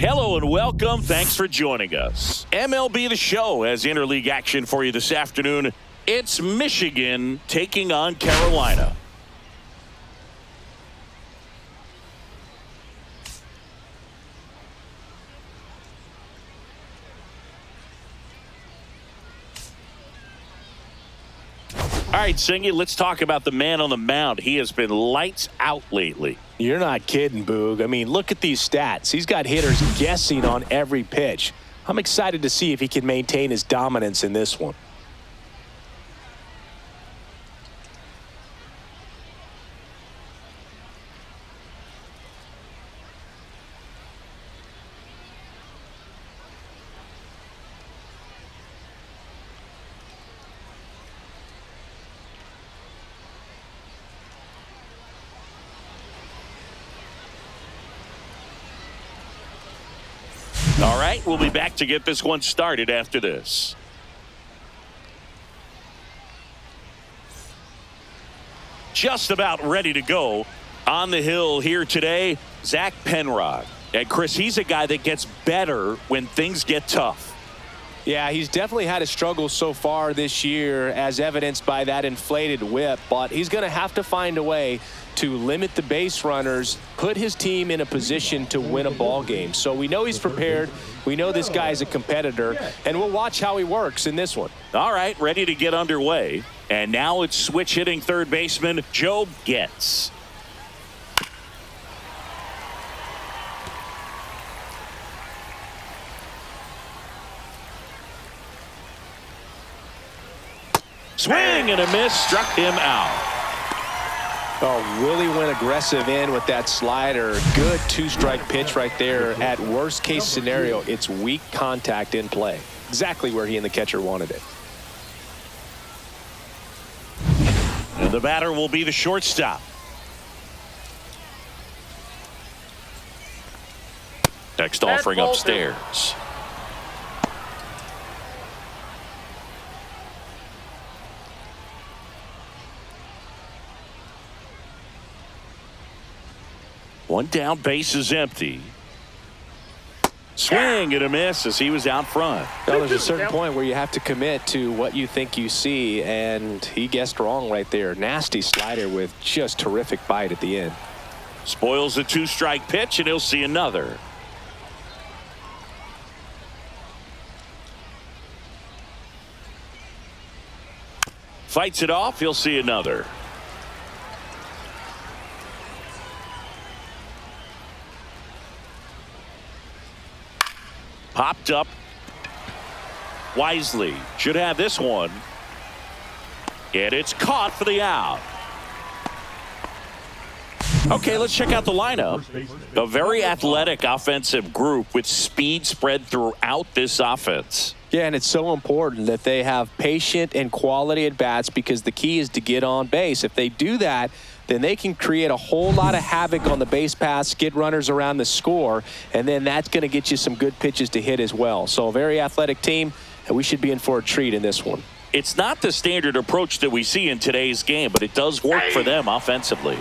Hello and welcome. Thanks for joining us. MLB The Show has interleague action for you this afternoon. It's Michigan taking on Carolina. All right, Singy, let's talk about the man on the mound. He has been lights out lately. You're not kidding, Boog. I mean, look at these stats. He's got hitters guessing on every pitch. I'm excited to see if he can maintain his dominance in this one. All right, we'll be back to get this one started after this. Just about ready to go on the hill here today, Zach Penrod. And Chris, he's a guy that gets better when things get tough. Yeah, he's definitely had a struggle so far this year, as evidenced by that inflated whip, but he's going to have to find a way to limit the base runners, put his team in a position to win a ball game. So we know he's prepared. We know this guy's a competitor, and we'll watch how he works in this one. All right, ready to get underway. And now it's switch hitting third baseman Joe Getz. Swing and a miss, struck him out. Oh, really went aggressive in with that slider. Good two-strike pitch right there. At worst case scenario, it's weak contact in play. Exactly where he and the catcher wanted it. And the batter will be the shortstop. Next offering upstairs. One down, base is empty. Swing and a miss as he was out front. Well, there's a certain point where you have to commit to what you think you see, and he guessed wrong right there. Nasty slider with just terrific bite at the end. Spoils a two-strike pitch, and he'll see another. Fights it off, he'll see another. Popped up wisely. Should have this one. And it's caught for the out. Okay, let's check out the lineup. A very athletic offensive group with speed spread throughout this offense. Yeah, and it's so important that they have patient and quality at bats, because the key is to get on base. If they do that, then they can create a whole lot of havoc on the base paths, get runners around the score, and then that's going to get you some good pitches to hit as well. So a very athletic team, and we should be in for a treat in this one. It's not the standard approach that we see in today's game, but it does work for them offensively.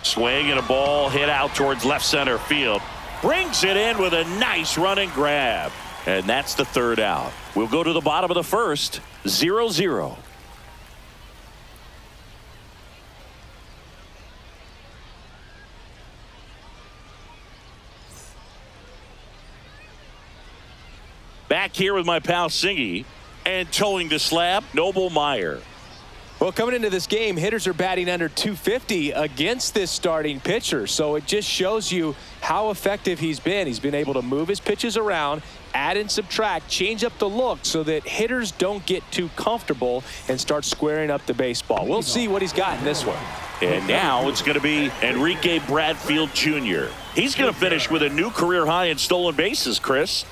Swing and a ball hit out towards left center field. Brings it in with a nice running grab. And that's the third out. We'll go to the bottom of the first, 0-0. Back here with my pal Singy, and towing the slab, Noble Meyer. Well, coming into this game, hitters are batting under 250 against this starting pitcher. So it just shows you how effective he's been. He's been able to move his pitches around, add and subtract, change up the look so that hitters don't get too comfortable and start squaring up the baseball. We'll see what he's got in this one. And now it's going to be Enrique Bradfield Jr. He's going to finish with a new career high in stolen bases, Chris.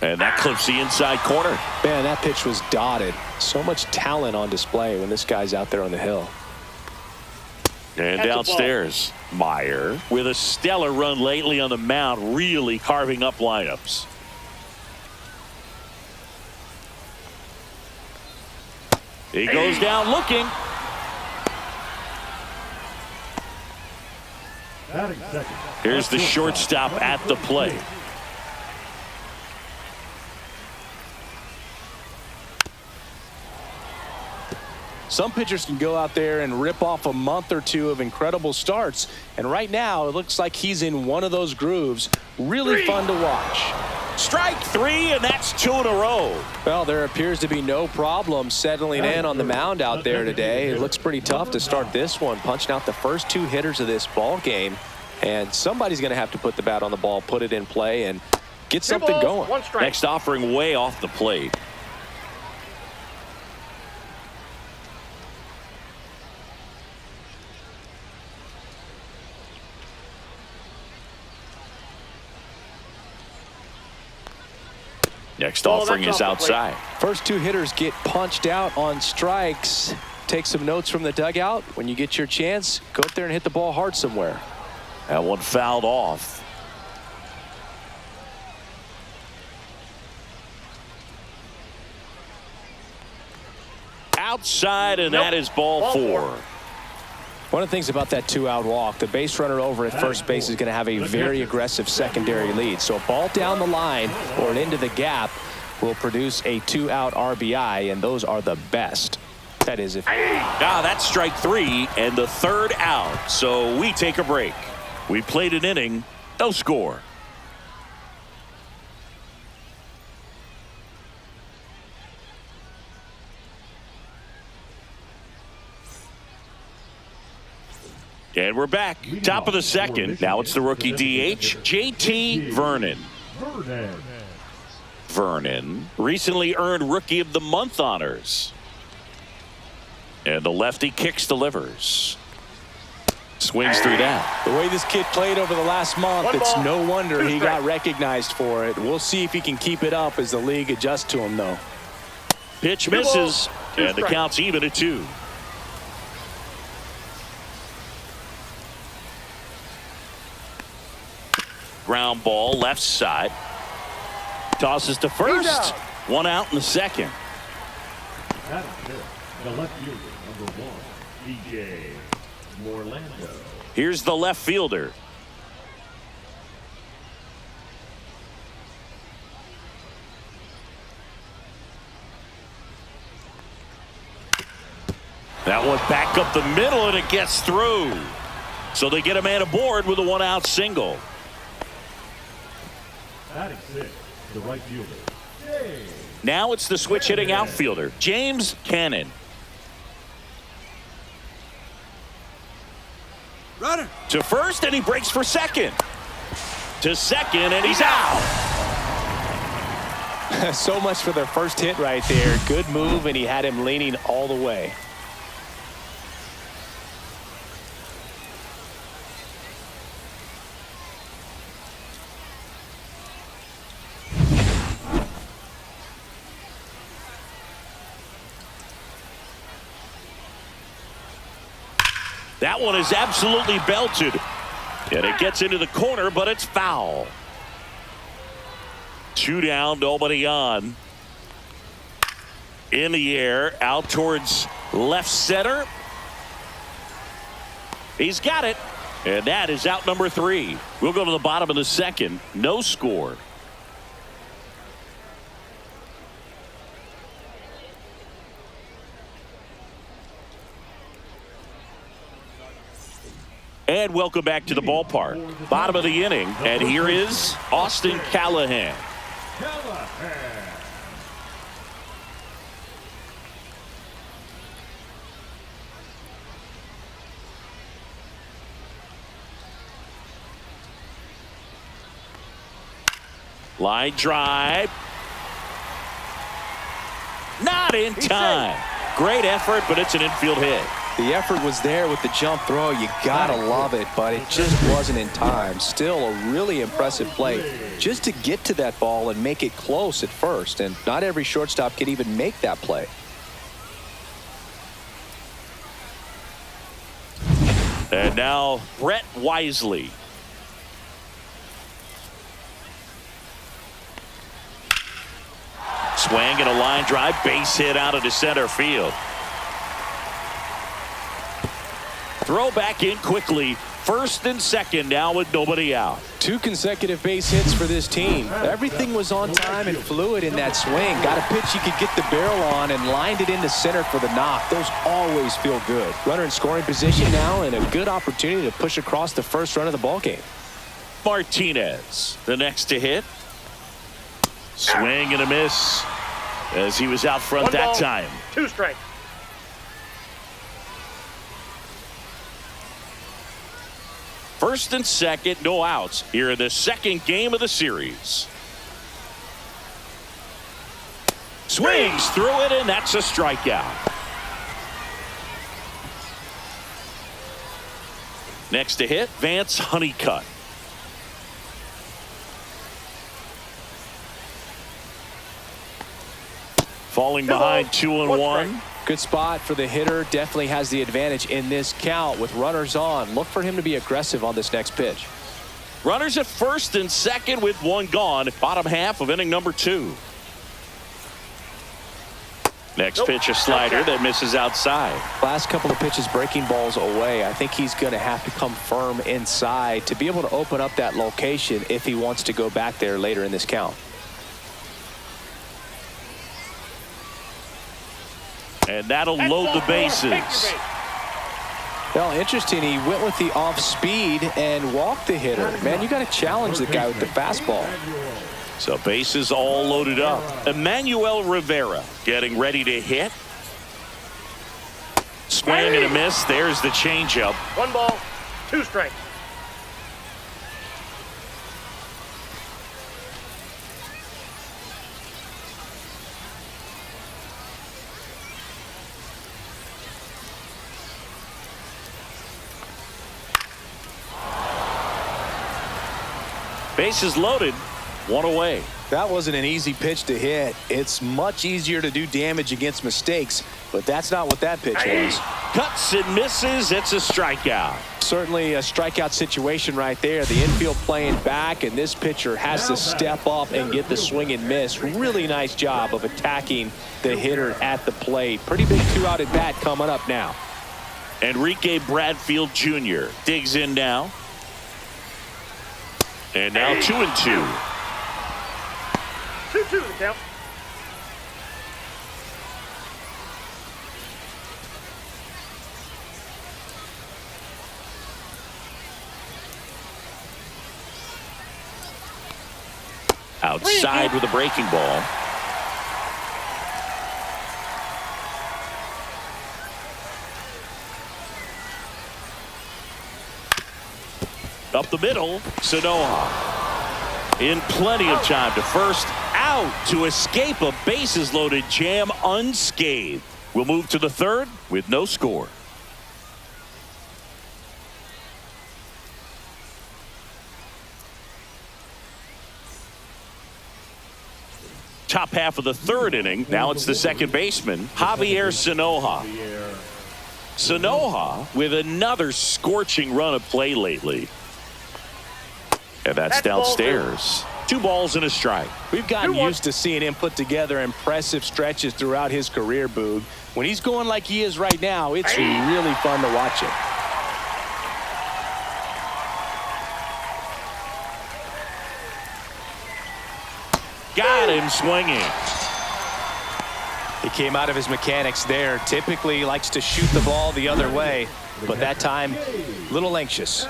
And that clips the inside corner. Man, that pitch was dotted. So much talent on display when this guy's out there on the hill. And downstairs, Meyer with a stellar run lately on the mound, really carving up lineups. He goes down looking. Here's the shortstop at the plate. Some pitchers can go out there and rip off a month or two of incredible starts. And right now, it looks like he's in one of those grooves. Really fun to watch. Strike three, and that's 2 in a row. Well, there appears to be no problem settling in on the mound out there today. It looks pretty tough to start this one, punching out the first 2 hitters of this ball game. And somebody's going to have to put the bat on the ball, put it in play, and get something going. Next offering way off the plate. Next offering is outside. First 2 hitters get punched out on strikes. Take some notes from the dugout. When you get your chance, go up there and hit the ball hard somewhere. That one fouled off. Outside, and that is ball 4. One of the things about that 2-out walk, the base runner over at first base is going to have a very aggressive secondary lead. So a ball down the line or an into the gap will produce a 2-out RBI, and those are the best. That is if. That's strike 3 and the 3rd out. So we take a break. We played an inning, no score. And we're back. Top of the 2nd. Now it's the rookie DH, JT Vernon. Vernon recently earned Rookie of the Month honors. And the lefty kicks, delivers. Swings through that. The way this kid played over the last month, it's no wonder he got recognized for it. We'll see if he can keep it up as the league adjusts to him, though. Pitch misses, and the count's even at 2. Ground ball, left side. Tosses to first. 1 out in the 2nd. The left fielder, number 1, DJ Morlando. Here's the left fielder. That one back up the middle, and it gets through. So they get a man aboard with a 1-out single. Batting 6, the right fielder. Now it's the switch hitting outfielder, James Cannon. Runner. To first, and he breaks for second. To second, and he's out. So much for their first hit right there. Good move, and he had him leaning all the way. That one is absolutely belted. And it gets into the corner, but it's foul. 2 down, nobody on. In the air, out towards left center. He's got it. And that is out number 3. We'll go to the bottom of the 2nd. No score. And welcome back to the ballpark. Bottom of the inning. And here is Austin Callahan. Line drive. Not in time. Great effort, but it's an infield hit. The effort was there with the jump throw. You gotta love it, but it just wasn't in time. Still a really impressive play just to get to that ball and make it close at first. And not every shortstop can even make that play. And now Brett Wisely. Swing and a line drive, base hit out into center field. Throw back in quickly. First and second now with nobody out. 2 consecutive base hits for this team. Everything was on time and fluid in that swing. Got a pitch he could get the barrel on and lined it into center for the knock. Those always feel good. Runner in scoring position now and a good opportunity to push across the first run of the ball game. Martinez, the next to hit. Swing and a miss as he was out front that time. 2 strikes. First and second, no outs here in the second game of the series. Swings through it, and that's a strikeout. Next to hit, Vance Honeycutt. Falling behind 2-1. Good spot for the hitter. Definitely has the advantage in this count with runners on. Look for him to be aggressive on this next pitch. Runners at first and second with 1 gone. Bottom half of inning number 2. Next pitch, a slider that misses outside. Last couple of pitches breaking balls away. I think he's going to have to come firm inside to be able to open up that location if he wants to go back there later in this count. And that'll load the bases. Well, interesting. He went with the off speed and walked the hitter. Man, you got to challenge the guy with the fastball. So bases all loaded up. Emmanuel Rivera getting ready to hit. Swing and a miss. There's the changeup. 1 ball, 2 strikes. Bases loaded, 1 away. That wasn't an easy pitch to hit. It's much easier to do damage against mistakes, but that's not what that pitch was. Cuts and misses. It's a strikeout. Certainly a strikeout situation right there. The infield playing back, and this pitcher has to step up and get the swing and miss. Really nice job of attacking the hitter at the plate. Pretty big 2-out at bat coming up now. Enrique Bradfield Jr. digs in now. And now 2-2. 2-2 the count. Outside with a breaking ball. Up the middle, Sanoha. In plenty of time to first, out to escape a bases loaded jam unscathed. We'll move to the third with no score. Top half of the third inning. Now it's the second baseman, Javier Sanoha. Sanoha with another scorching run of play lately. And that's downstairs. 2 balls and a strike. We've gotten used to seeing him put together impressive stretches throughout his career, Boog. When he's going like he is right now, it's really fun to watch him. Got him swinging. He came out of his mechanics there. Typically likes to shoot the ball the other way, but that time a little anxious.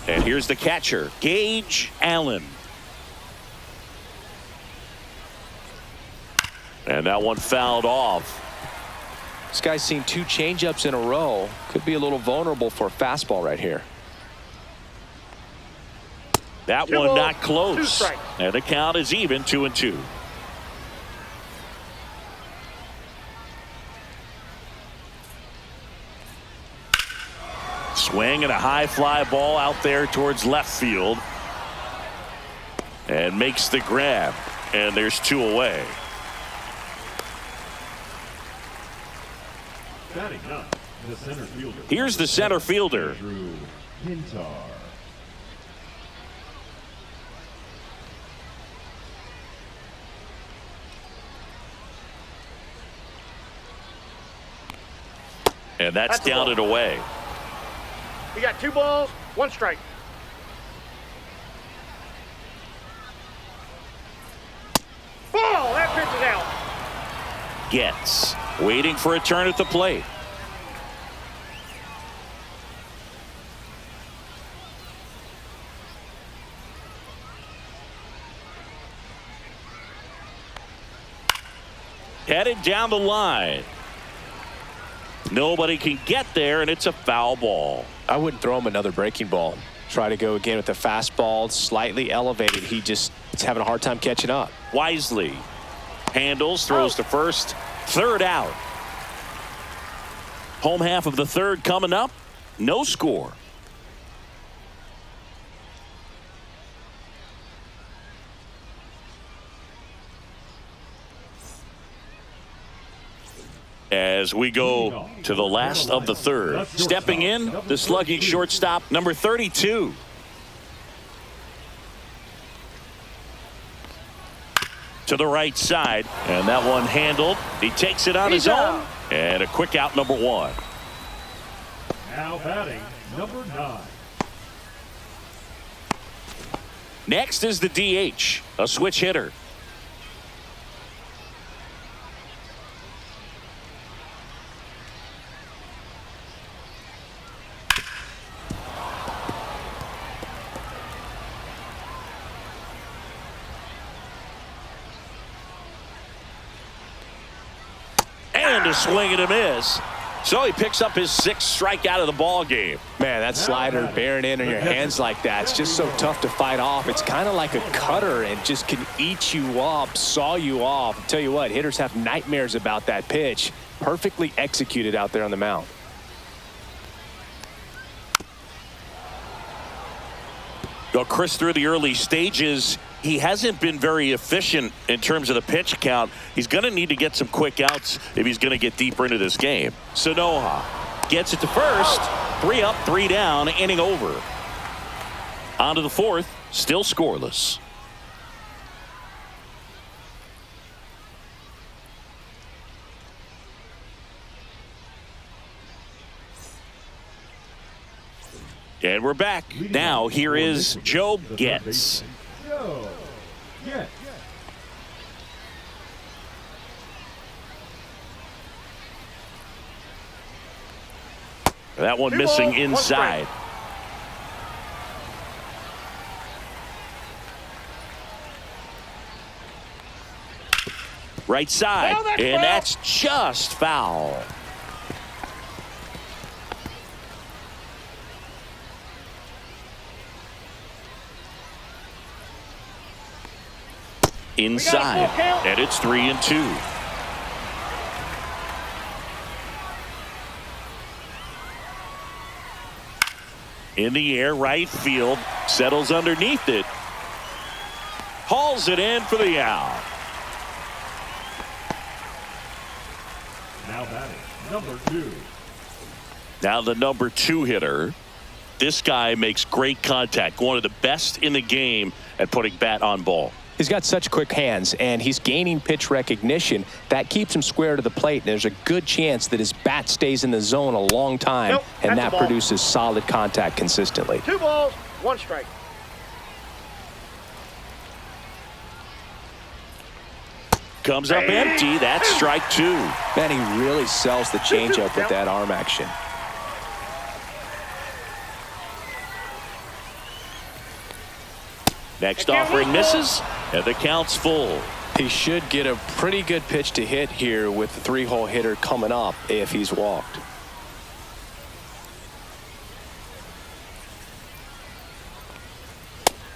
And here's the catcher, Gage Allen. And that one fouled off. This guy's seen 2 changeups in a row. Could be a little vulnerable for a fastball right here. That one not close. And the count is even, 2-2. Swing and a high fly ball out there towards left field. And makes the grab. And there's 2 away. Here's the center fielder. And that's down and away. We got 2 balls, 1 strike. Ball! That pitch is out. Gets. Waiting for a turn at the plate. Headed down the line. Nobody can get there, and it's a foul ball. I wouldn't throw him another breaking ball. Try to go again with the fastball, slightly elevated. He's having a hard time catching up. Wisely handles, throws to first, third out. Home half of the third coming up. No score. As we go to the last of the third. Stepping in, the slugging shortstop, number 32. To the right side, and that one handled. He takes it on his own, and a quick out, number 1. Now batting, number 9. Next is the DH, a switch hitter. And a swing and a miss. So he picks up his 6th strikeout of the ball game. Man, that slider bearing in on your hands like that, it's just so tough to fight off. It's kind of like a cutter and just can eat you up, saw you off. I'll tell you what, hitters have nightmares about that pitch. Perfectly executed out there on the mound. Well, Chris, through the early stages, he hasn't been very efficient in terms of the pitch count. He's going to need to get some quick outs if he's going to get deeper into this game. Sanoha gets it to first. 3 up, 3 down, inning over. On to the 4th, still scoreless. And we're back. Now here is Joe Getz. Yes. That one missing inside. Right side, and that's just foul. Inside, and it's 3-2. In the air, right field, settles underneath it. Hauls it in for the out. Now batting, number 2. Now the number 2 hitter. This guy makes great contact. One of the best in the game at putting bat on ball. He's got such quick hands, and he's gaining pitch recognition. That keeps him square to the plate, and there's a good chance that his bat stays in the zone a long time, and that produces solid contact consistently. 2 balls, 1 strike. Comes up empty. That's strike 2. Man, he really sells the changeup with that arm action. Next offering misses, and the count's full. He should get a pretty good pitch to hit here with the 3-hole hitter coming up if he's walked.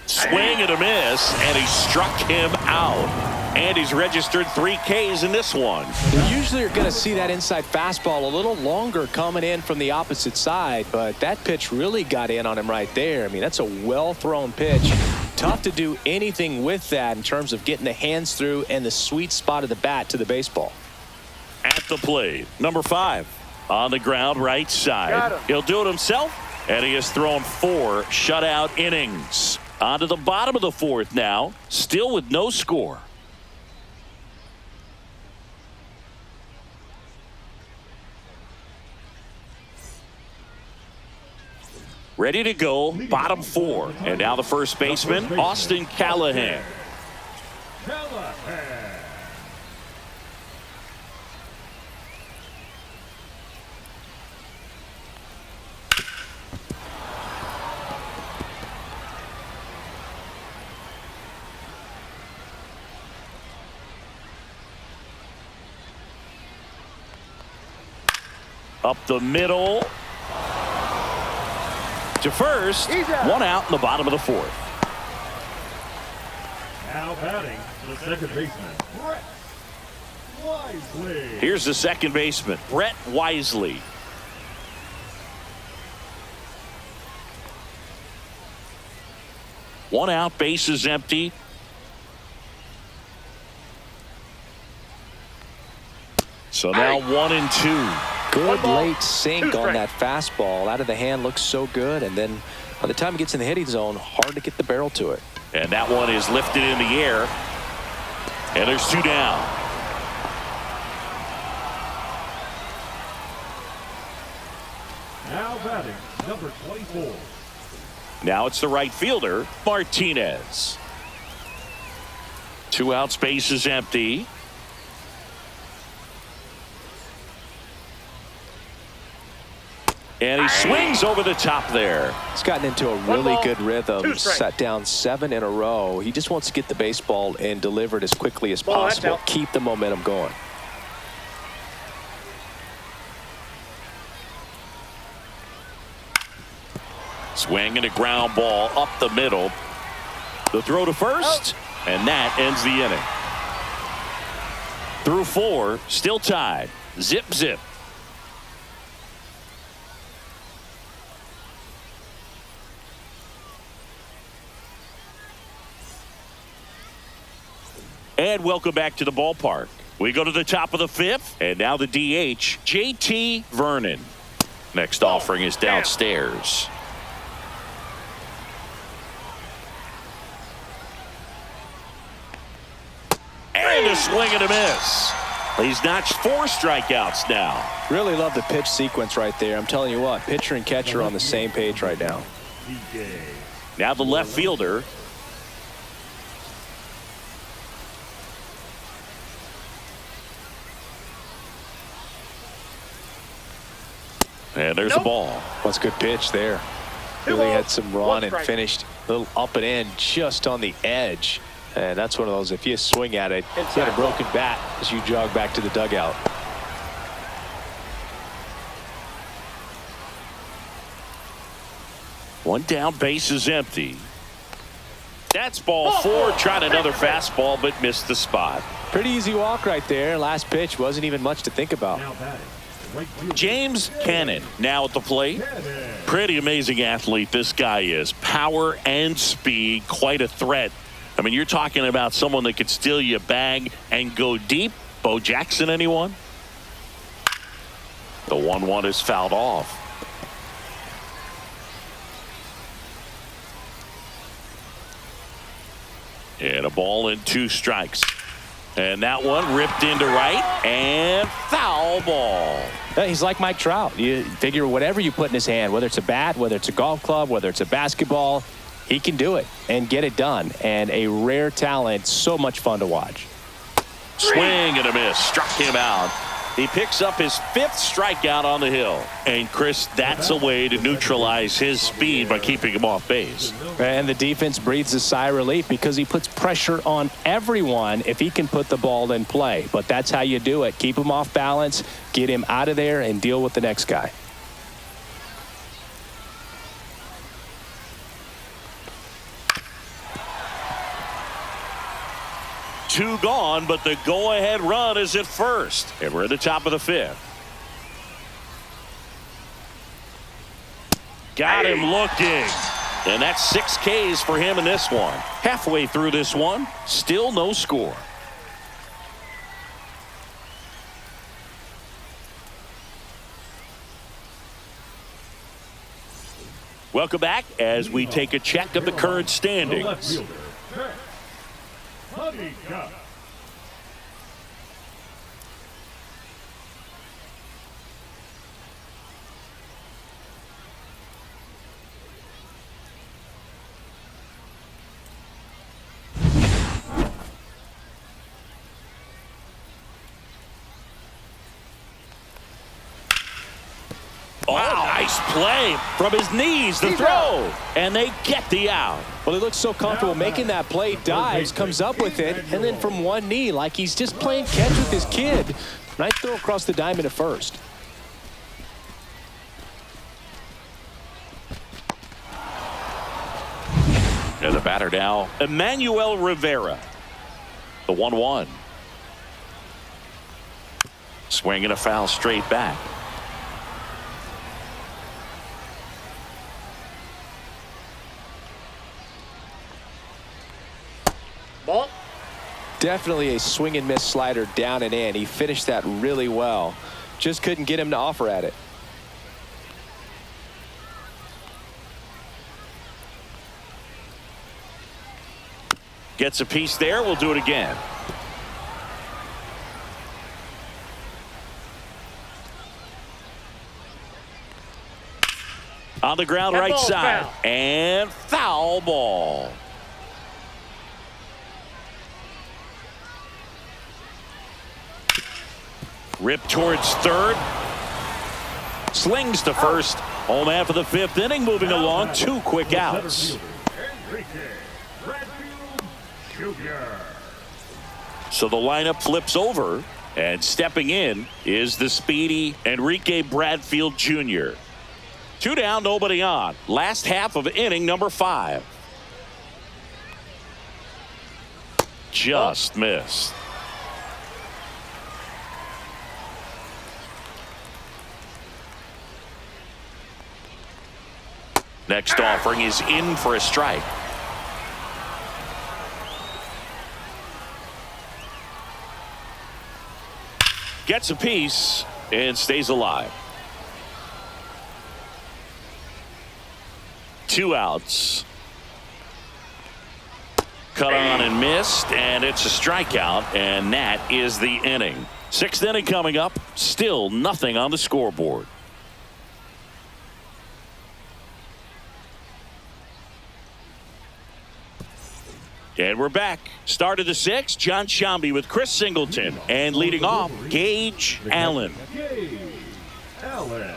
Swing and a miss, and he struck him out. And he's registered 3 Ks in this one. You usually are going to see that inside fastball a little longer coming in from the opposite side, but that pitch really got in on him right there. I mean, that's a well-thrown pitch. Tough to do anything with that in terms of getting the hands through and the sweet spot of the bat to the baseball. At the plate, number 5 on the ground, right side. He'll do it himself, and he has thrown 4 shutout innings. On to the bottom of the 4th now, still with no score. Ready to go, bottom 4. And now the first baseman, Austin Callahan. Callahan. Up the middle. To first. One out in the bottom of the 4th. Now batting, the second baseman, Brett Wisely. Here's the second baseman, Brett Wisely. One out, base is empty. So now 1 and 2. Good late sink on that fastball. Out of the hand, looks so good. And then by the time it gets in the hitting zone, hard to get the barrel to it. And that one is lifted in the air. And there's 2 down. Now batting, number 24. Now it's the right fielder, Martinez. 2 outs, base is empty. And he swings over the top there. He's gotten into a really good rhythm, set down 7 in a row. He just wants to get the baseball and deliver it as quickly as possible. Keep the momentum going. Swing and a ground ball up the middle. The throw to first, and that ends the inning. Through 4, still tied. Zip, zip. And welcome back to the ballpark. We go to the top of the 5th, and now the DH, JT Vernon. Next offering is downstairs. And a swing and a miss. He's notched 4 strikeouts now. Really love the pitch sequence right there. I'm telling you what, pitcher and catcher are on the same page right now. Now the left fielder. And there's the ball. What's a good pitch there. Really had some run and finished a little up and in just on the edge. And that's one of those, if you swing at it, you got a broken bat as you jog back to the dugout. One down, base is empty. That's ball 4. Tried another fastball, but missed the spot. Pretty easy walk right there. Last pitch wasn't even much to think about. James Cannon now at the plate. Pretty amazing athlete this guy is. Power and speed, quite a threat. I mean, you're talking about someone that could steal your bag and go deep. Bo Jackson, anyone? The 1-1 is fouled off. And a ball and 2 strikes. And that one ripped into right and foul ball. He's like Mike Trout. You figure whatever you put in his hand, whether it's a bat, whether it's a golf club, whether it's a basketball, he can do it and get it done. And a rare talent, so much fun to watch. Swing and a miss, struck him out. He picks up his 5th strikeout on the hill. And Chris, that's a way to neutralize his speed by keeping him off base. And the defense breathes a sigh of relief because he puts pressure on everyone if he can put the ball in play. But that's how you do it. Keep him off balance, get him out of there, and deal with the next guy. Two gone, but the go-ahead run is at first. And we're at the top of the 5th. Got him looking. And that's 6 Ks for him in this one. Halfway through this one, still no score. Welcome back as we take a check of the current standings. Nice play from his knees, the throw, and they get the out. Well, he looks so comfortable making that play, dives, comes up with it, and then from one knee, like he's just playing catch with his kid. Nice throw across the diamond at first. And the batter now, Emmanuel Rivera. The 1-1. Swing and a foul straight back. Ball. Definitely a swing and miss slider down and in. He finished that really well. Just couldn't get him to offer at it. Gets a piece there. We'll do it again. On the ground, That right ball's side. foul. And foul ball. Rip towards third. Slings to first. Home half of the fifth inning, moving along. 2 quick outs. So the lineup flips over, and stepping in is the speedy Enrique Bradfield Jr. 2 down, nobody on. Last half of inning number 5. Just missed. Next offering is in for a strike. Gets a piece and stays alive. 2 outs. Cut on and missed, and it's a strikeout, and that is the inning. 6th inning coming up. Still nothing on the scoreboard. And we're back. Start of the 6th. John Shambi with Chris Singleton. And leading off, Gage Allen. Gage Allen.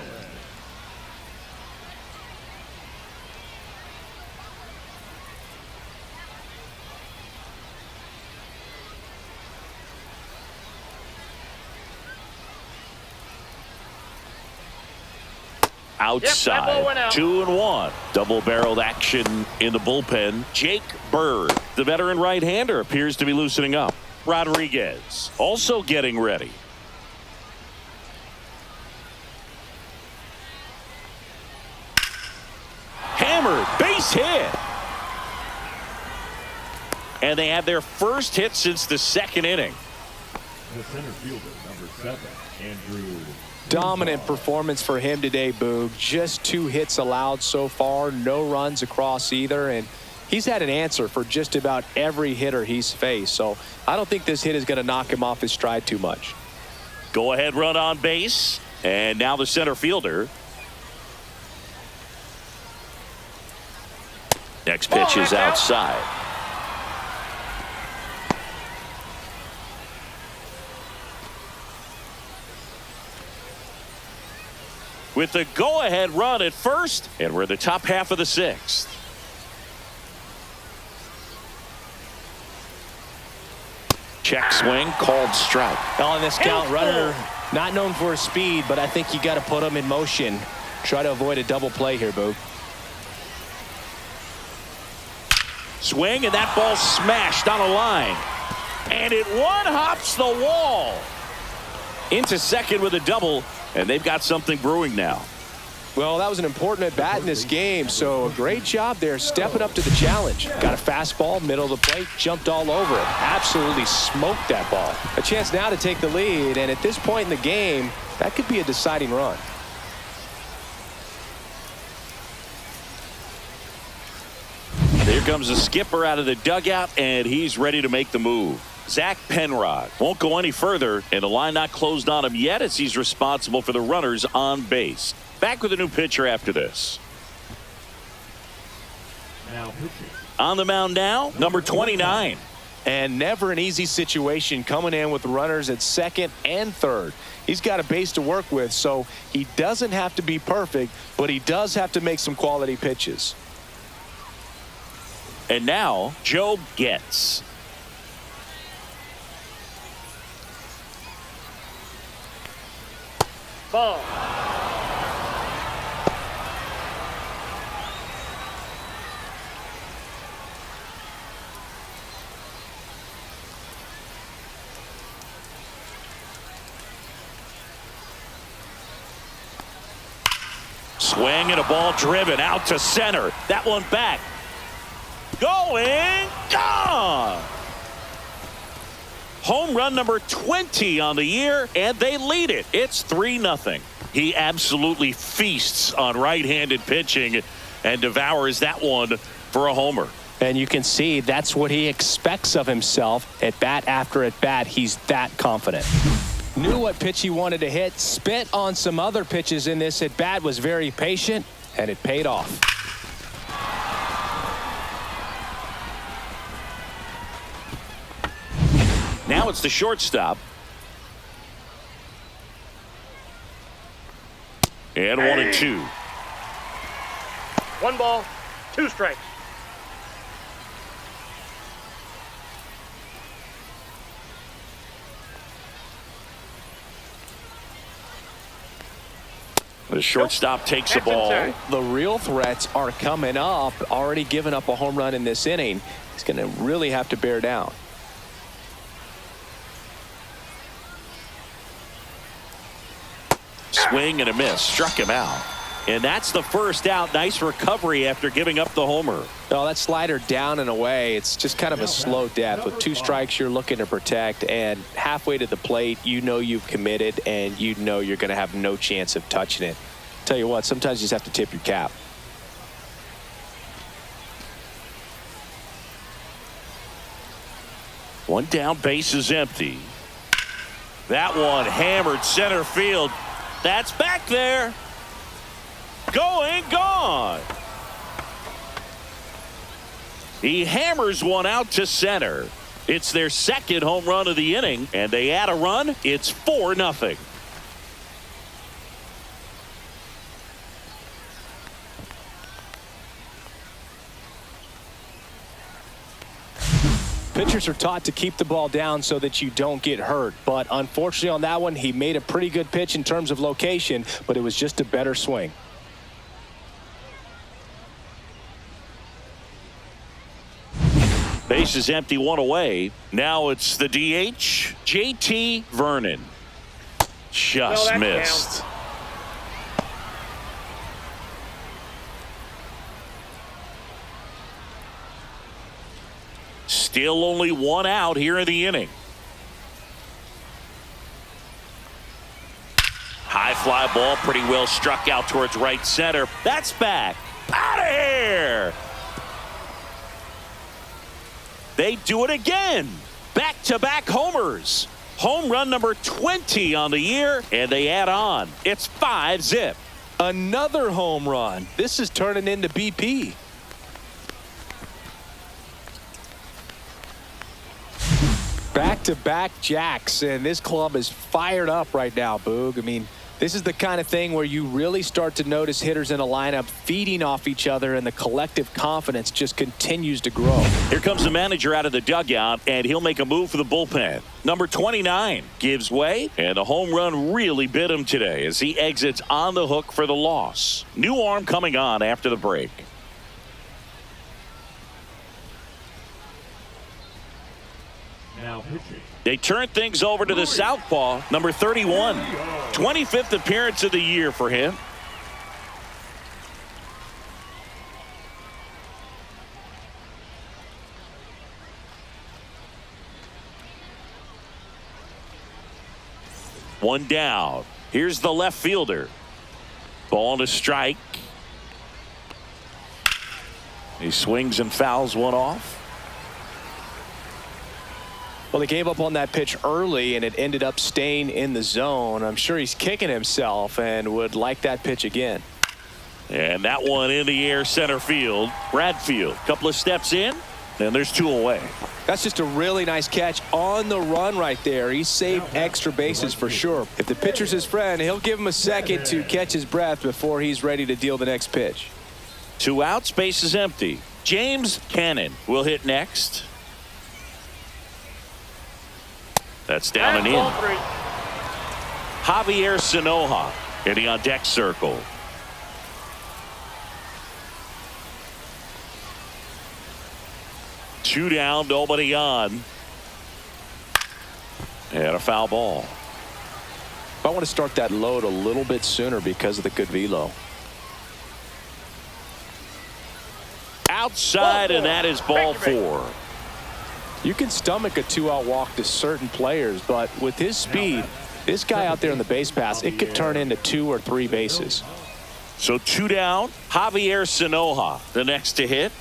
Outside. ball went out. 2-1. Double-barreled action in the bullpen. Jake Bird, the veteran right-hander, appears to be loosening up. Rodriguez also getting ready. Hammered, base hit. And they have their first hit since the 2nd inning. The center fielder, number 7, Andrew. Dominant performance for him today, Boog. Just 2 hits allowed so far, no runs across either, and he's had an answer for just about every hitter he's faced. So I don't think this hit is going to knock him off his stride too much. Go ahead run on base, and now the center fielder. Next pitch is outside. With the go-ahead run at first, and we're in the top half of the 6th. Check swing, called strike. On this count, runner not known for his speed, but I think you got to put him in motion. Try to avoid a double play here, Boog. Swing, and that ball smashed on a line. And it one-hops the wall. Into second with a double, and they've got something brewing now. Well, that was an important at-bat in this game, so a great job there stepping up to the challenge. Got a fastball, middle of the plate, jumped all over it. Absolutely smoked that ball. A chance now to take the lead, and at this point in the game, that could be a deciding run. Here comes the skipper out of the dugout, and he's ready to make the move. Zach Penrod won't go any further, and the line not closed on him yet as he's responsible for the runners on base. Back with a new pitcher after this. Now pitching. On the mound now, number 29. And never an easy situation coming in with runners at second and third. He's got a base to work with, so he doesn't have to be perfect, but he does have to make some quality pitches. And now Joe Getz. Ball. Swing and a ball driven out to center. That one back. Going, gone. Home run number 20 on the year, and they lead it. It's 3-0. He absolutely feasts on right-handed pitching and devours that one for a homer. And you can see that's what he expects of himself at bat after at bat. He's that confident. Knew what pitch he wanted to hit, spit on some other pitches in this at bat, was very patient, and it paid off. Now it's the shortstop. And 1-2. 1 ball, 2 strikes. The shortstop takes the That's ball. inside. The real threats are coming up. Already given up a home run in this inning. He's going to really have to bear down. Swing and a miss. Struck him out. And that's the first out. Nice recovery after giving up the homer. No, that slider down and away. It's just kind of a slow death. With 2 strikes, you're looking to protect. And halfway to the plate, you know you've committed, and you know you're going to have no chance of touching it. Tell you what, sometimes you just have to tip your cap. One down, base is empty. That one hammered center field. That's back there. Going, gone. He hammers one out to center. It's their second home run of the inning, and they add a run. It's 4-0. Pitchers are taught to keep the ball down so that you don't get hurt. But unfortunately on that one, he made a pretty good pitch in terms of location, but it was just a better swing. Base is empty, 1 away. Now it's the DH, JT Vernon. Just that missed. counts. Still only 1 out here in the inning. High fly ball, pretty well struck out towards right center. That's back. Out of here. They do it again. Back-to-back homers. Home run number 20 on the year, and they add on. It's 5-zip. Another home run. This is turning into BP. Back-to-back jacks, and this club is fired up right now, Boog. I mean, this is the kind of thing where you really start to notice hitters in a lineup feeding off each other, and the collective confidence just continues to grow. Here comes the manager out of the dugout, and he'll make a move for the bullpen. Number 29 gives way, and the home run really bit him today as he exits on the hook for the loss. New arm coming on after the break. Now pitching. They turn things over to the southpaw, number 31. 25th appearance of the year for him. One down. Here's the left fielder. Ball to strike. He swings and fouls one off. Well, they gave up on that pitch early, and it ended up staying in the zone. I'm sure he's kicking himself and would like that pitch again. And that one in the air center field. Bradfield, couple of steps in, And there's 2 away. That's just a really nice catch on the run right there. He saved extra bases for sure. If the pitcher's his friend, he'll give him a second to catch his breath before he's ready to deal the next pitch. 2 outs, base is empty. James Cannon will hit next. That's down and in. Ball 3. Javier Sanoja hitting on deck circle. Two down, nobody on. And a foul ball. I want to start that load a little bit sooner because of the good velo. Outside, and that is ball 4. You can stomach a 2-out walk to certain players, but with his speed, this guy out there on the base pass, it could turn into 2 or 3 bases. So 2 down. Javier Sanoja, the next to hit.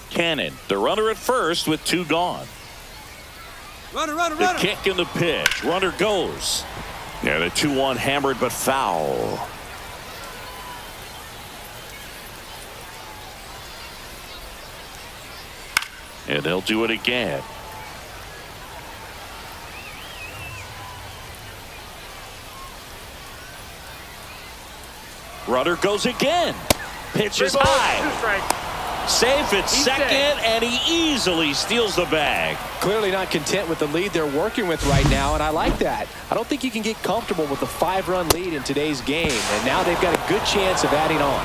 Cannon, the runner at first with 2 gone. The kick and the pitch. Runner goes. And a 2-1 hammered but foul. And they'll do it again. Runner goes again. Pitch is 3 balls, high. 2 strikes. Safe at second, safe. and he easily steals the bag. Clearly not content with the lead they're working with right now, and I like that. I don't think you can get comfortable with a 5-run lead in today's game, and now they've got a good chance of adding on.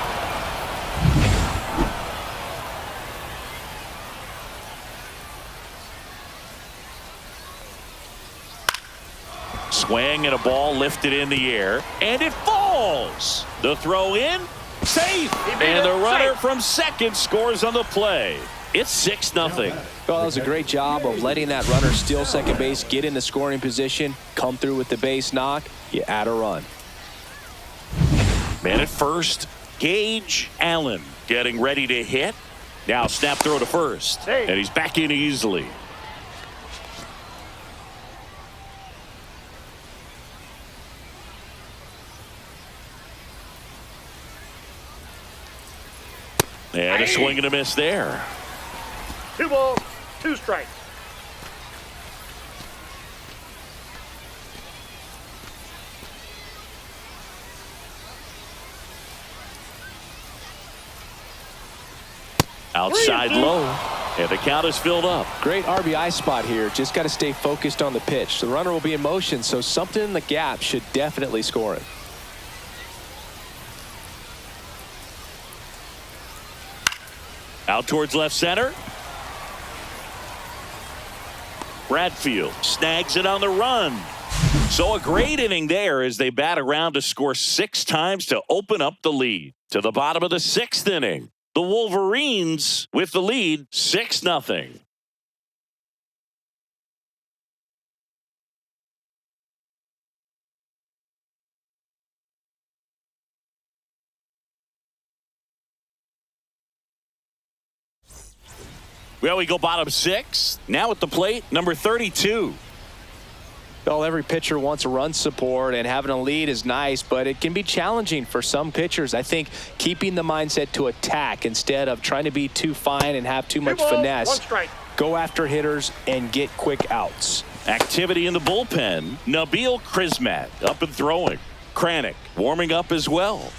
Swing and a ball lifted in the air, and it falls. The throw in, safe, and the runner from second scores on the play. It's 6-0. Well, that was a great job of letting that runner steal second base, get in the scoring position, come through with the base knock. You add a run. Man at first, Gage Allen getting ready to hit. Now snap throw to first, and he's back in easily. And a swing and a miss there. 2 balls, 2 strikes. Outside low, and the count is filled up. Great RBI spot here. Just got to stay focused on the pitch. The runner will be in motion, so something in the gap should definitely score it. Out towards left center. Bradfield snags it on the run. So a great inning there as they bat around to score 6 times to open up the lead. To the bottom of the 6th inning. The Wolverines with the lead, 6-0. Well, we go bottom 6. Now at the plate, number 32. Well, every pitcher wants a run support, and having a lead is nice, but it can be challenging for some pitchers. I think keeping the mindset to attack instead of trying to be too fine and have too much 2 balls, finesse. 1 strike. Go after hitters and get quick outs. Activity in the bullpen. Nabil Krismat up and throwing. Kranick warming up as well.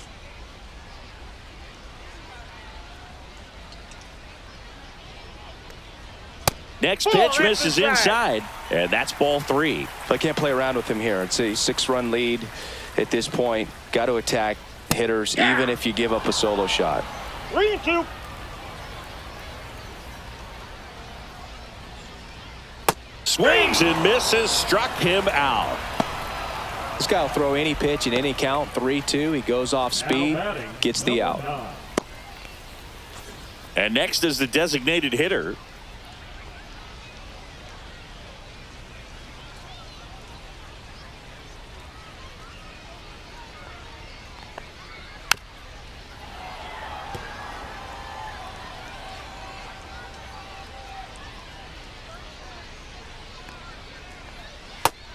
Next pitch misses inside, and that's ball 3. I can't play around with him here. It's a 6-run lead at this point. Got to attack hitters even if you give up a solo shot. 3-2. Swings and misses, struck him out. This guy will throw any pitch in any count. 3-2. He goes off speed, gets the out. And next is the designated hitter.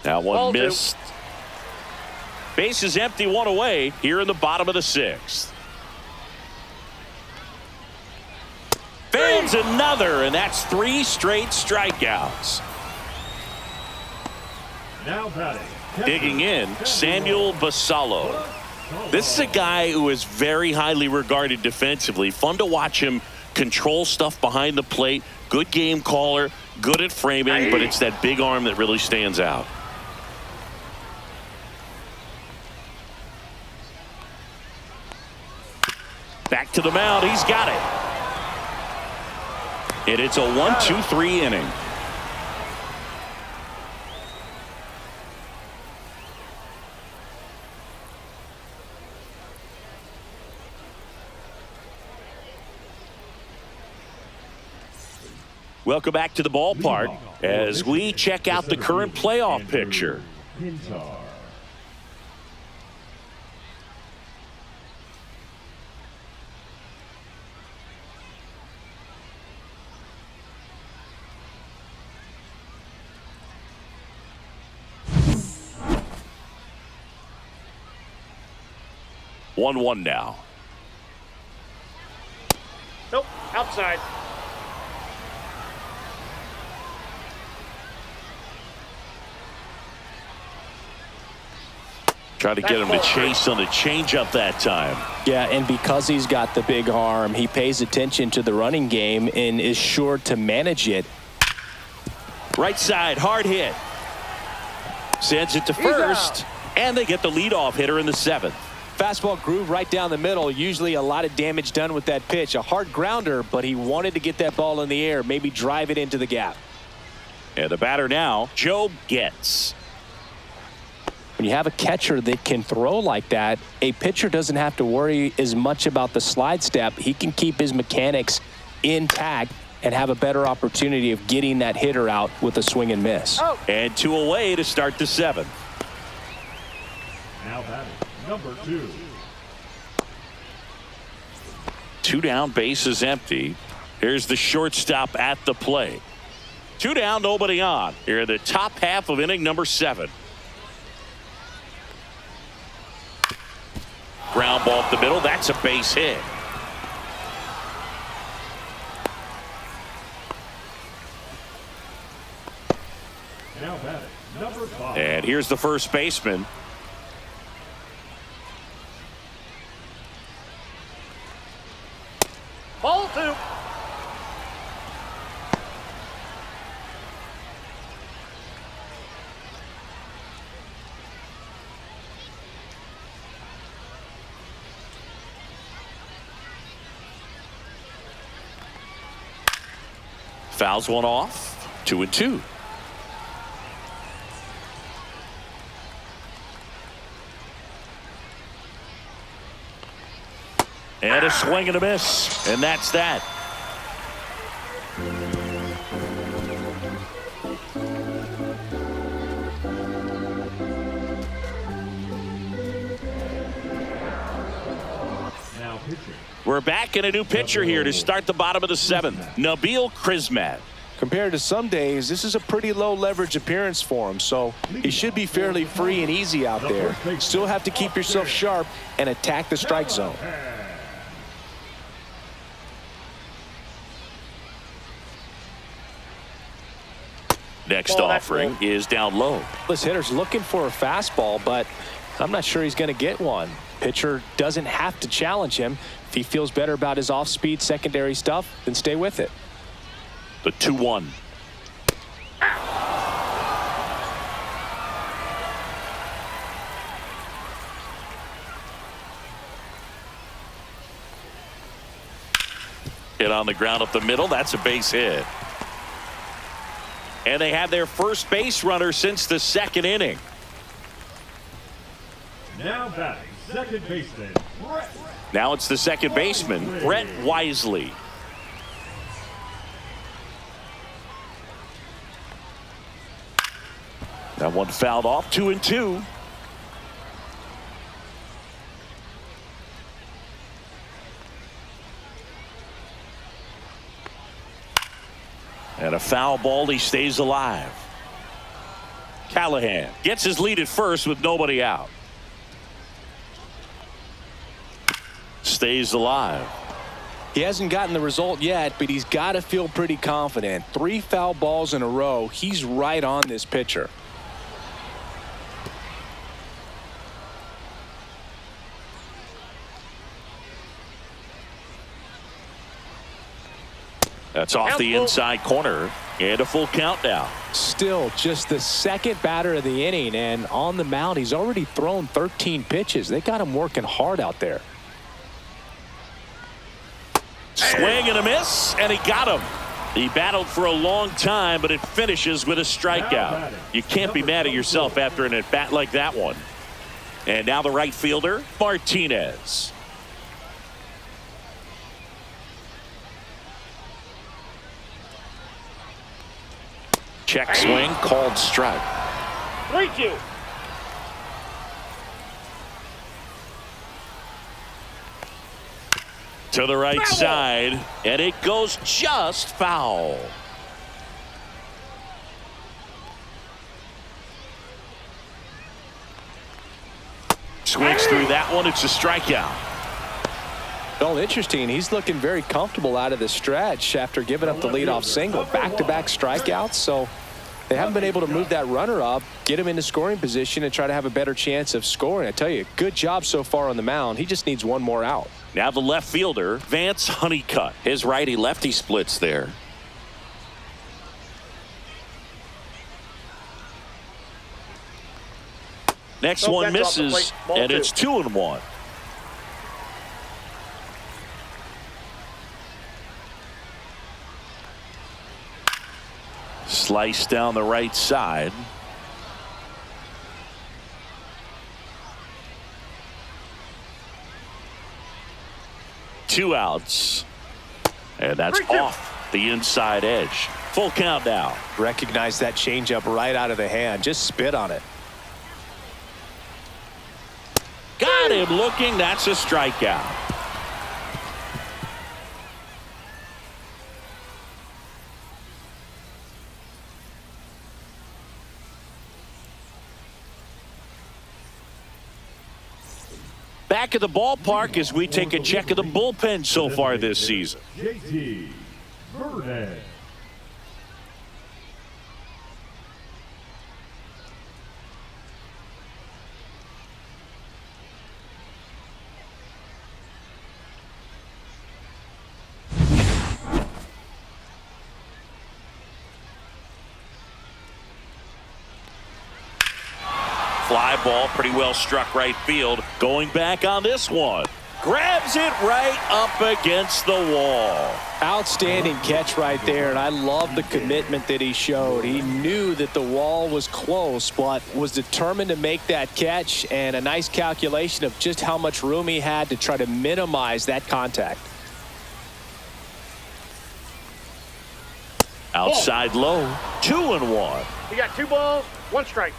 That one missed. Base is empty, 1 away here in the bottom of the 6th. Fan Adds another, and that's 3 straight strikeouts. Now batting. Digging in, Samuel Basallo. This is a guy who is very highly regarded defensively. Fun to watch him control stuff behind the plate. Good game caller, good at framing, but it's that big arm that really stands out. Back to the mound. He's got it. And it's a 1-2-3 inning. Welcome back to the ballpark as we check out the current playoff picture. Pintar. One now. Nope, outside. Try to get him to chase on the changeup that time. Yeah, and because he's got the big arm, he pays attention to the running game and is sure to manage it. Right side, hard hit. Sends it to first, and they get the leadoff hitter in the 7th. Fastball groove right down the middle. Usually a lot of damage done with that pitch. A hard grounder, but he wanted to get that ball in the air, maybe drive it into the gap. And the batter now, Joe Getz. When you have a catcher that can throw like that, a pitcher doesn't have to worry as much about the slide step. He can keep his mechanics intact and have a better opportunity of getting that hitter out with a swing and miss. Oh. And 2 away to start the 7th. Now batting. Number 2. 2 down, bases empty. Here's the shortstop at the plate. 2 down, nobody on. Here in the top half of inning number 7. Ground ball up the middle. That's a base hit. Now batting. Number 5. And here's the first baseman. Ball 2. Fouls one off. 2-2. And a swing and a miss. And that's that. Now pitching. We're back in a new pitcher here to start the bottom of the 7th. Nabil Krismat. Compared to some days, this is a pretty low leverage appearance for him, so he should be fairly free and easy out there. Still have to keep yourself sharp and attack the strike zone. Next offering is down low. This hitter's looking for a fastball, but I'm not sure he's going to get one. Pitcher doesn't have to challenge him. If he feels better about his off-speed secondary stuff, then stay with it. The 2-1. Hit on the ground up the middle. That's a base hit. And they have their first base runner since the 2nd inning. Now batting. Second baseman. Brett. Now it's the second baseman, Brett Wisely. That one fouled off. 2-2. And a foul ball. He stays alive. Callahan gets his lead at first with nobody out. Stays alive. He hasn't gotten the result yet, but he's got to feel pretty confident. 3 foul balls in a row. He's right on this pitcher. That's off the inside corner, and a full count now. Still just the second batter of the inning, and on the mound he's already thrown 13 pitches. They got him working hard out there. Swing and a miss, and he got him. He battled for a long time, but it finishes with a strikeout. You can't be mad at yourself after an at-bat like that one. And now the right fielder, Martinez. Check swing, called strike. 3-2. To the right side, and it goes just foul. Swings through that one. It's a strikeout. Well, interesting. He's looking very comfortable out of the stretch after giving up the leadoff single. Back-to-back strikeouts, so they haven't been able to move that runner up, get him into scoring position, and try to have a better chance of scoring. I tell you, good job so far on the mound. He just needs one more out. Now the left fielder, Vance Honeycutt. His righty-lefty splits there. Next one misses, and it's 2-1. Slice down the right side. Two outs. And that's off the inside edge. Full count now. Recognize that changeup right out of the hand. Just spit on it. Got him looking. That's a strikeout. Back at the ballpark as we take a check of the bullpen so far this season. JT Burnett. Fly ball, pretty well struck right field. Going back on this one. Grabs it right up against the wall. Outstanding catch right there, and I love the commitment that he showed. He knew that the wall was close, but was determined to make that catch, and a nice calculation of just how much room he had to try to minimize that contact. Outside low, 2-1. You got 2 balls, 1 strike.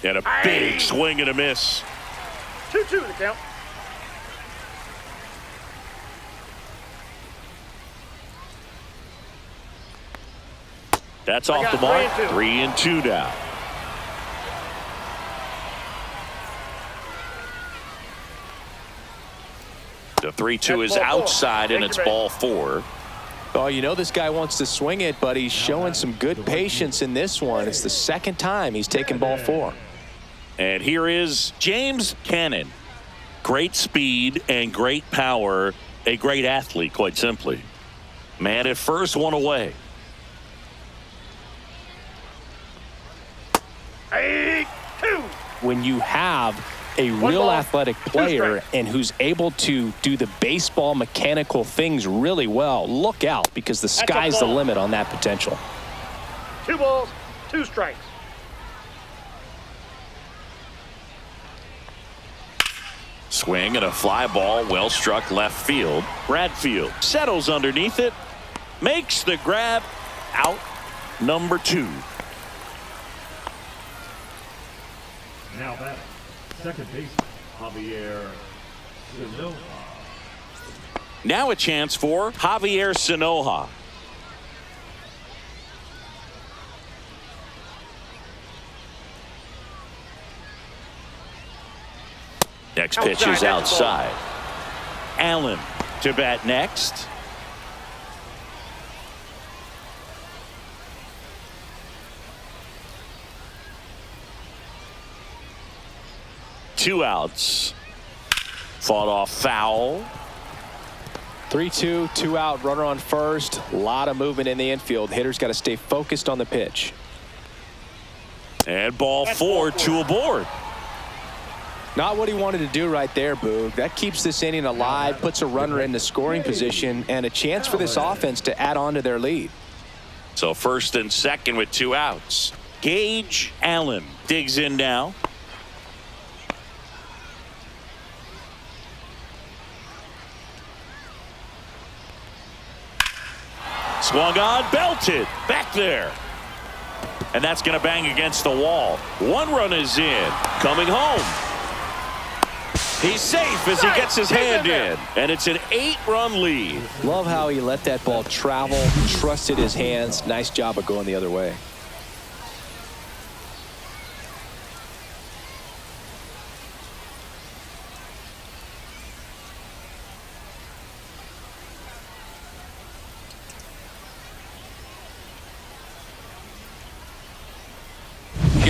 And a big swing and a miss. 2-2 the count. That's off the mark. 3-2 now. The 3-2 is outside, and it's ball 4. Oh, you know this guy wants to swing it, but he's showing some good patience in this one. It's the second time he's taken ball 4. And here is James Cannon. Great speed and great power. A great athlete, quite simply. Man at first, one away. 8-2. When you have a real athletic player and who's able to do the baseball mechanical things really well, look out, because the sky's the limit on that potential. 2 balls, 2 strikes. Swing and a fly ball, well struck left field. Bradfield settles underneath it, makes the grab. Out number 2. Now batting, second baseman, Javier Sinoja. Now a chance for Javier Sinoja. Next pitch is outside. Allen to bat next. Two outs. Fought off foul. 3-2, 2 out, runner on first. A lot of movement in the infield. Hitter's got to stay focused on the pitch. And ball four, two aboard. Not what he wanted to do right there, Boog. That keeps this inning alive, puts a runner in the scoring position, and a chance for this offense to add on to their lead. So first and second with two outs. Gage Allen digs in now. Swung on, belted, back there. And that's going to bang against the wall. One run is in, coming home. He's safe as he gets his hand in. And it's an 8-run lead. Love how he let that ball travel, trusted his hands. Nice job of going the other way.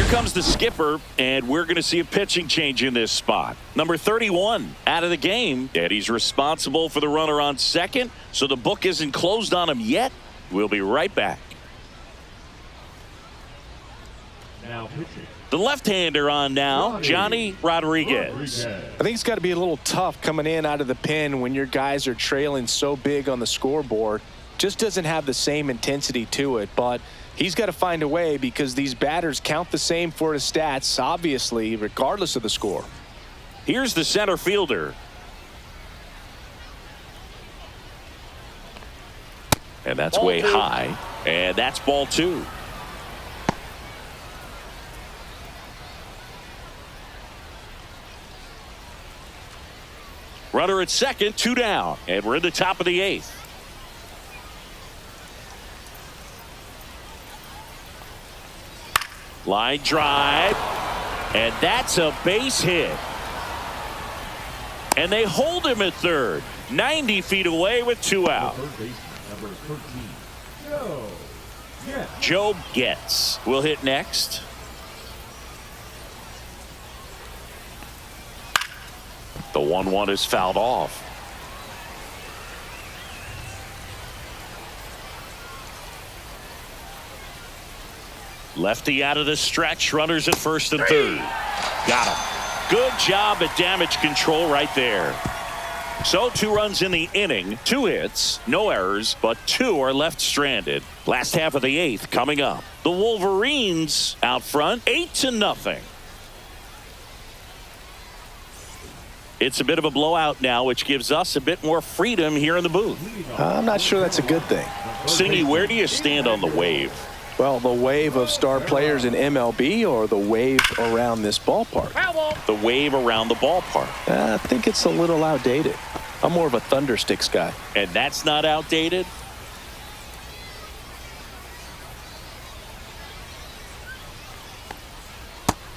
Comes the skipper, and we're going to see a pitching change in this spot. Number 31 out of the game, and he's responsible for the runner on second, so the book isn't closed on him yet. We'll be right back. Now pitching. The left-hander on now, Johnny Rodriguez. I think it's got to be a little tough coming in out of the pen when your guys are trailing so big on the scoreboard. Just doesn't have the same intensity to it, but he's got to find a way because these batters count the same for his stats, obviously, regardless of the score. Here's the center fielder. And that's way high. And that's ball two. Runner at second, two down. And we're in the top of the eighth. Line drive, and that's a base hit. And they hold him at third, 90 feet away with two out. Third baseman, number 13, Joe Getz will hit next. The 1-1 is fouled off. Lefty out of the stretch, runners at first and third. Got him. Good job at damage control right there. So 2 runs in the inning, 2 hits, no errors, but 2 are left stranded. Last half of the 8th coming up. The Wolverines out front, 8-0. It's a bit of a blowout now, which gives us a bit more freedom here in the booth. I'm not sure that's a good thing. Singy, where do you stand on the wave? Well, the wave of star players in MLB or the wave around this ballpark? The wave around the ballpark. I think it's a little outdated. I'm more of a Thundersticks guy. And that's not outdated?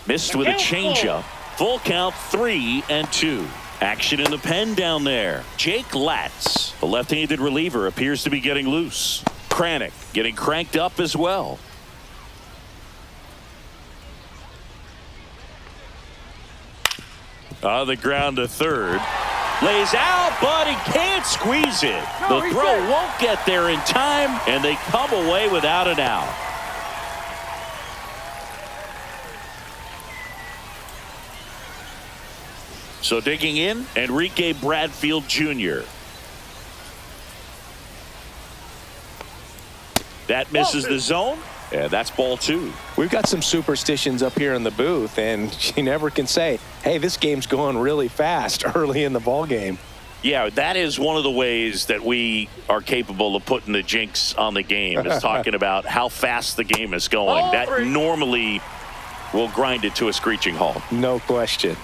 Missed with a changeup. Full count, 3-2. Action in the pen down there. Jake Latz, the left-handed reliever, appears to be getting loose. Kranick getting cranked up as well. On the ground to third. Lays out, but he can't squeeze it. The throw won't get there in time, and they come away without an out. So digging in, Enrique Bradfield Jr. That misses the zone, and that's ball 2. We've got some superstitions up here in the booth, and you never can say, hey, this game's going really fast early in the ball game. Yeah, that is one of the ways that we are capable of putting the jinx on the game, is talking about how fast the game is going. That normally will grind it to a screeching halt. No question.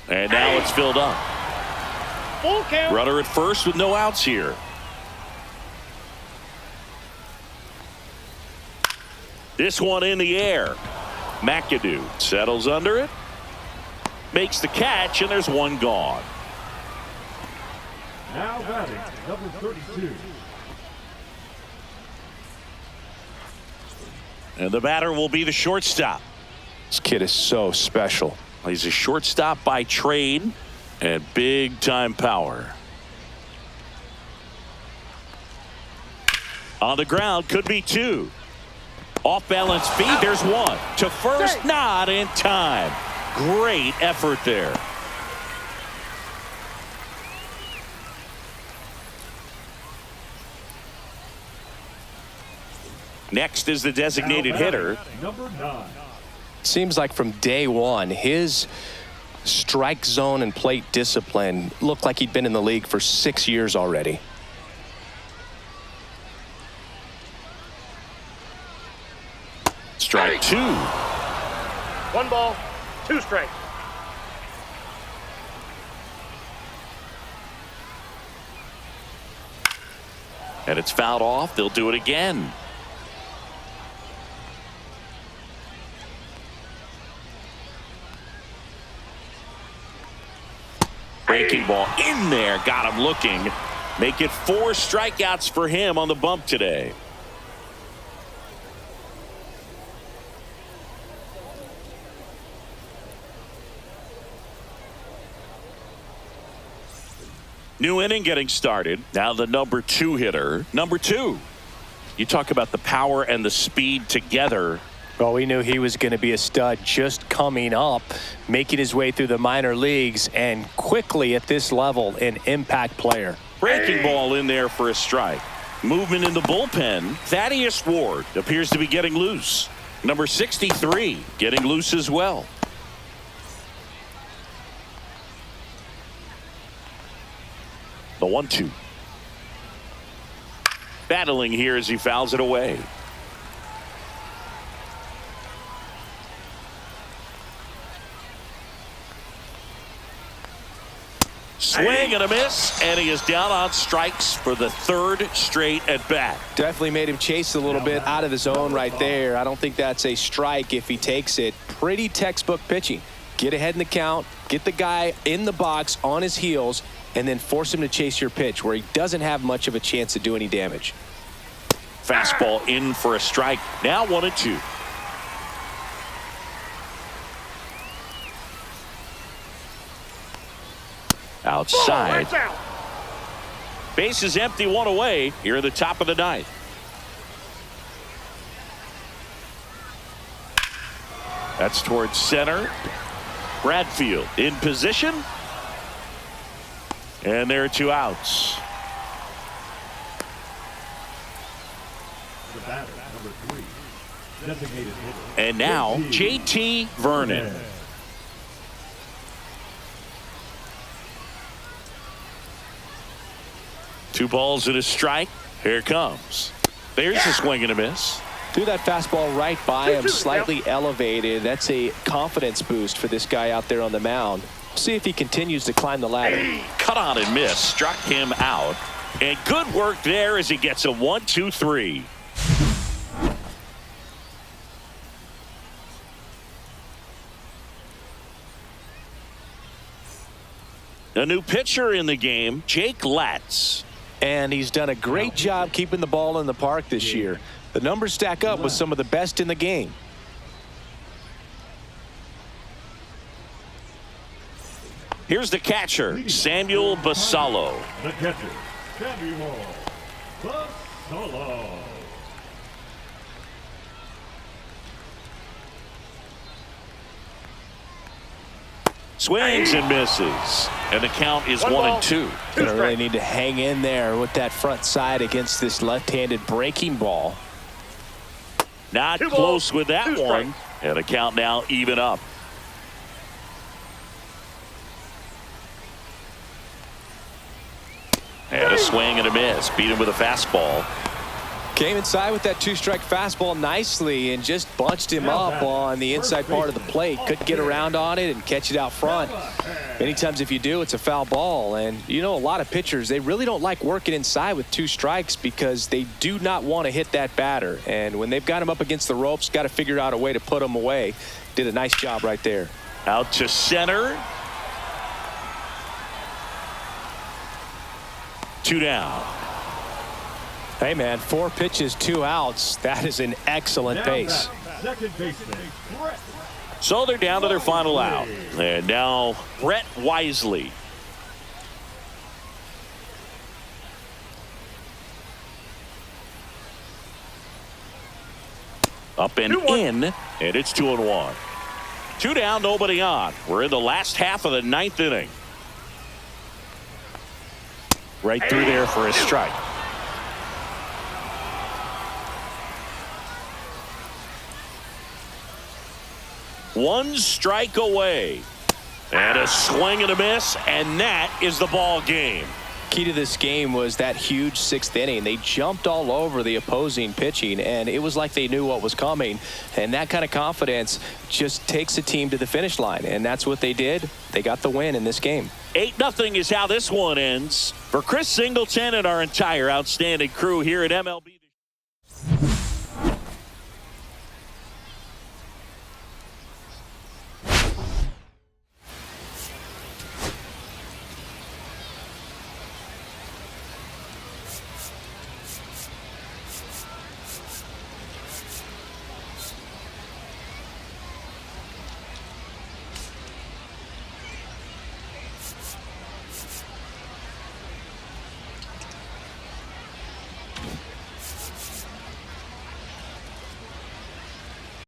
And now it's filled up. Full count. Runner at first with no outs here. This one in the air. McAdoo settles under it. Makes the catch, and there's one gone. Now batting, number 32. And the batter will be the shortstop. This kid is so special. He's a shortstop by trade and big-time power. On the ground, could be two. Off-balance feed, there's one. To first, not in time. Great effort there. Next is the designated hitter. Number 9. Seems like from day one, his strike zone and plate discipline looked like he'd been in the league for 6 years already. Strike 2. 1 ball, 2 strikes. And it's fouled off. They'll do it again. Breaking ball in there. Got him looking. Make it 4 strikeouts for him on the bump today. New inning getting started. Now the number 2 hitter. Number 2. You talk about the power and the speed together. Well, we knew he was going to be a stud just coming up, making his way through the minor leagues, and quickly at this level, an impact player. Breaking ball in there for a strike. Movement in the bullpen. Thaddeus Ward appears to be getting loose. Number 63 getting loose as well. The 1-2. Battling here as he fouls it away. Swing and a miss, and he is down on strikes for the 3rd straight at bat. Definitely made him chase a little bit out of the zone right there. I don't think that's a strike if he takes it. Pretty textbook pitching. Get ahead in the count, get the guy in the box on his heels, and then force him to chase your pitch where he doesn't have much of a chance to do any damage. Fastball in for a strike. Now 1-2. Outside. Base is empty, 1 away here at the top of the 9th. That's towards center. Bradfield in position. And there are 2 outs. The batter, number 3. Designated hitter. And now JT Vernon. Two balls and a strike. Here it comes. There's a swing and a miss. Threw that fastball right by him, slightly elevated. That's a confidence boost for this guy out there on the mound. See if he continues to climb the ladder. Cut on and miss. Struck him out. And good work there as he gets a 1-2-3. A new pitcher in the game, Jake Latz. And he's done a great job keeping the ball in the park this year. The numbers stack up with some of the best in the game. Here's the catcher, Samuel Basallo. The catcher, Samuel Basallo. Swings and misses. And the count is 1-2. Gonna really need to hang in there with that front side against this left-handed breaking ball. Not close with that one. And the count now even up. And a swing and a miss. Beat him with a fastball. Came inside with that two-strike fastball nicely and just bunched him up on the inside part of the plate. Couldn't get around on it and catch it out front. Many times if you do, it's a foul ball. And you know, a lot of pitchers, they really don't like working inside with two strikes because they do not want to hit that batter. And when they've got him up against the ropes, got to figure out a way to put him away. Did a nice job right there. Out to center. 2 down. Hey, man, 4 pitches, 2 outs. That is an excellent pace. Second baseman, Brett. So they're down to their final out. And now Brett Wisely. Up and in, and it's 2-1. 2 down, nobody on. We're in the last half of the 9th inning. Right through there for a strike. One strike away. And a swing and a miss, and that is the ball game. Key to this game was that huge 6th inning. They jumped all over the opposing pitching, and it was like they knew what was coming. And that kind of confidence just takes a team to the finish line, and that's what they did. They got the win in this game. 8-0 is how this one ends. For Chris Singleton and our entire outstanding crew here at MLB.